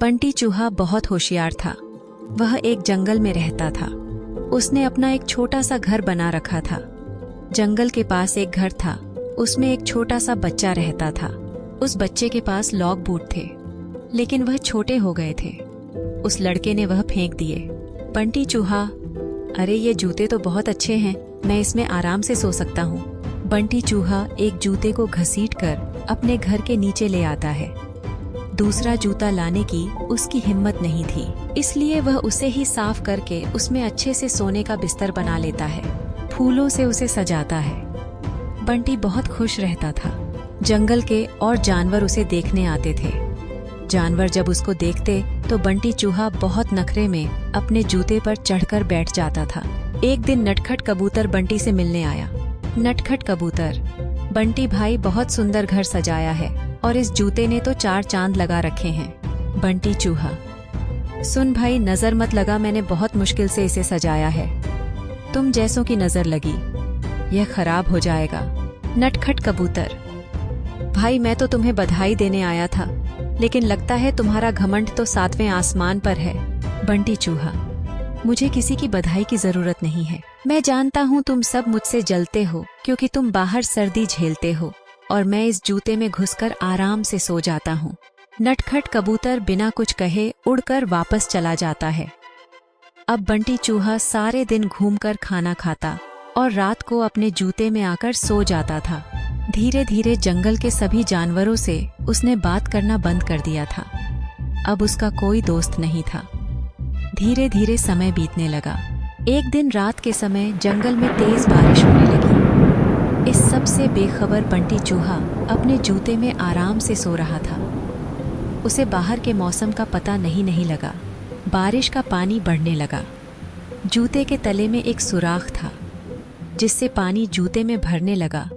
बंटी चूहा बहुत होशियार था। वह एक जंगल में रहता था। उसने अपना एक छोटा सा घर बना रखा था। जंगल के पास एक घर था, उसमें एक छोटा सा बच्चा रहता था। उस बच्चे के पास लॉग बूट थे, लेकिन वह छोटे हो गए थे। उस लड़के ने वह फेंक दिए। बंटी चूहा, अरे ये जूते तो बहुत अच्छे हैं, मैं इसमें आराम से सो सकता हूँ। बंटी चूहा एक जूते को घसीटकर अपने घर के नीचे ले आता है। दूसरा जूता लाने की उसकी हिम्मत नहीं थी, इसलिए वह उसे ही साफ करके उसमें अच्छे से सोने का बिस्तर बना लेता है। फूलों से उसे सजाता है। बंटी बहुत खुश रहता था। जंगल के और जानवर उसे देखने आते थे। जानवर जब उसको देखते तो बंटी चूहा बहुत नखरे में अपने जूते पर चढ़कर बैठ जाता था। एक दिन नटखट कबूतर बंटी से मिलने आया। नटखट कबूतर, बंटी भाई बहुत सुंदर घर सजाया है और इस जूते ने तो 4 चांद लगा रखे हैं। बंटी चूहा, सुन भाई, नजर मत लगा, मैंने बहुत मुश्किल से इसे सजाया है। तुम जैसों की नजर लगी, यह खराब हो जाएगा। नटखट कबूतर, भाई मैं तो तुम्हें बधाई देने आया था, लेकिन लगता है तुम्हारा घमंड तो 7वें आसमान पर है। बंटी चूहा, मुझे किसी की बधाई की जरूरत नहीं है। मैं जानता हूँ तुम सब मुझसे जलते हो क्योंकि तुम बाहर सर्दी झेलते हो और मैं इस जूते में घुसकर आराम से सो जाता हूँ। नटखट कबूतर बिना कुछ कहे उड़कर वापस चला जाता है। अब बंटी चूहा सारे दिन घूमकर खाना खाता और रात को अपने जूते में आकर सो जाता था। धीरे धीरे जंगल के सभी जानवरों से उसने बात करना बंद कर दिया था। अब उसका कोई दोस्त नहीं था। धीरे धीरे समय बीतने लगा। एक दिन रात के समय जंगल में तेज बारिश होने लगी। इस सब से बेखबर बंटी चूहा अपने जूते में आराम से सो रहा था। उसे बाहर के मौसम का पता नहीं लगा। बारिश का पानी बढ़ने लगा। जूते के तले में एक सुराख था, जिससे पानी जूते में भरने लगा।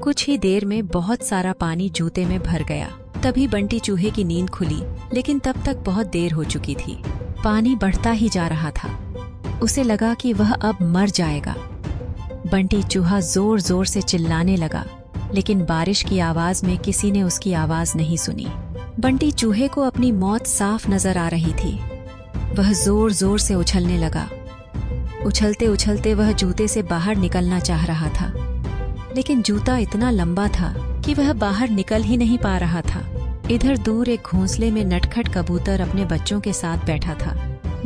कुछ ही देर में बहुत सारा पानी जूते में भर गया। तभी बंटी चूहे की नींद खुली, लेकिन तब तक बहुत देर हो चुकी थी। पानी बढ़ता ही जा रहा था। उसे लगा कि वह अब मर जाएगा। बंटी चूहा जोर जोर से चिल्लाने लगा, लेकिन बारिश की आवाज में किसी ने उसकी आवाज नहीं सुनी। बंटी चूहे को अपनी मौत साफ नजर आ रही थी। वह जोर जोर से उछलने लगा। उछलते उछलते वह जूते से बाहर निकलना चाह रहा था, लेकिन जूता इतना लंबा था कि वह बाहर निकल ही नहीं पा रहा था। इधर दूर एक घोंसले में नटखट कबूतर अपने बच्चों के साथ बैठा था।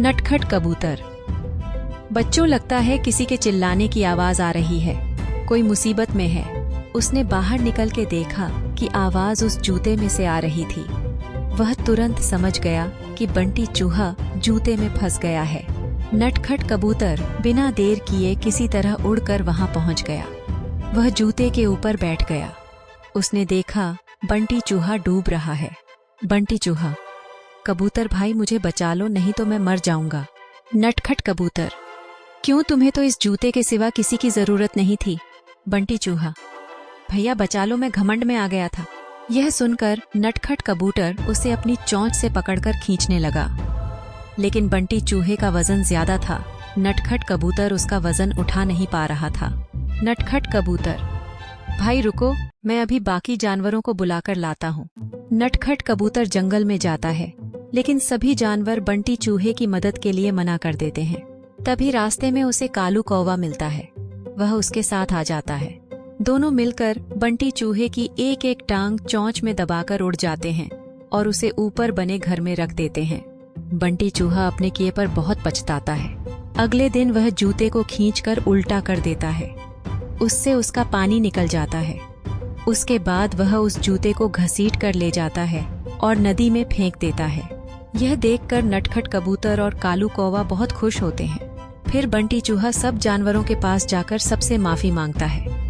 नटखट कबूतर, बच्चों, लगता है किसी के चिल्लाने की आवाज आ रही है, कोई मुसीबत में है। उसने बाहर निकल के देखा कि आवाज उस जूते में से आ रही थी। वह तुरंत समझ गया कि बंटी चूहा जूते में फंस गया है। नटखट कबूतर बिना देर किए किसी तरह उड़कर वहां पहुंच गया। वह जूते के ऊपर बैठ गया। उसने देखा बंटी चूहा डूब रहा है। बंटी चूहा, कबूतर भाई मुझे बचा लो, नहीं तो मैं मर जाऊंगा। नटखट कबूतर, क्यों, तुम्हें तो इस जूते के सिवा किसी की जरूरत नहीं थी। बंटी चूहा, भैया बचा लो, मैं घमंड में आ गया था। यह सुनकर नटखट कबूतर उसे अपनी चोंच से पकड़कर खींचने लगा, लेकिन बंटी चूहे का वजन ज्यादा था। नटखट कबूतर उसका वजन उठा नहीं पा रहा था। नटखट कबूतर, भाई रुको, मैं अभी बाकी जानवरों को बुलाकर लाता हूँ। नटखट कबूतर जंगल में जाता है, लेकिन सभी जानवर बंटी चूहे की मदद के लिए मना कर देते हैं। तभी रास्ते में उसे कालू कौवा मिलता है। वह उसके साथ आ जाता है। दोनों मिलकर बंटी चूहे की एक एक टांग चोंच में दबाकर उड़ जाते हैं और उसे ऊपर बने घर में रख देते हैं। बंटी चूहा अपने किए पर बहुत पछताता है। अगले दिन वह जूते को खींचकर उल्टा कर देता है। उससे उसका पानी निकल जाता है। उसके बाद वह उस जूते को घसीट कर ले जाता है और नदी में फेंक देता है। यह देखकर नटखट कबूतर और कालू कौवा बहुत खुश होते हैं। फिर बंटी चूहा सब जानवरों के पास जाकर सबसे माफी मांगता है।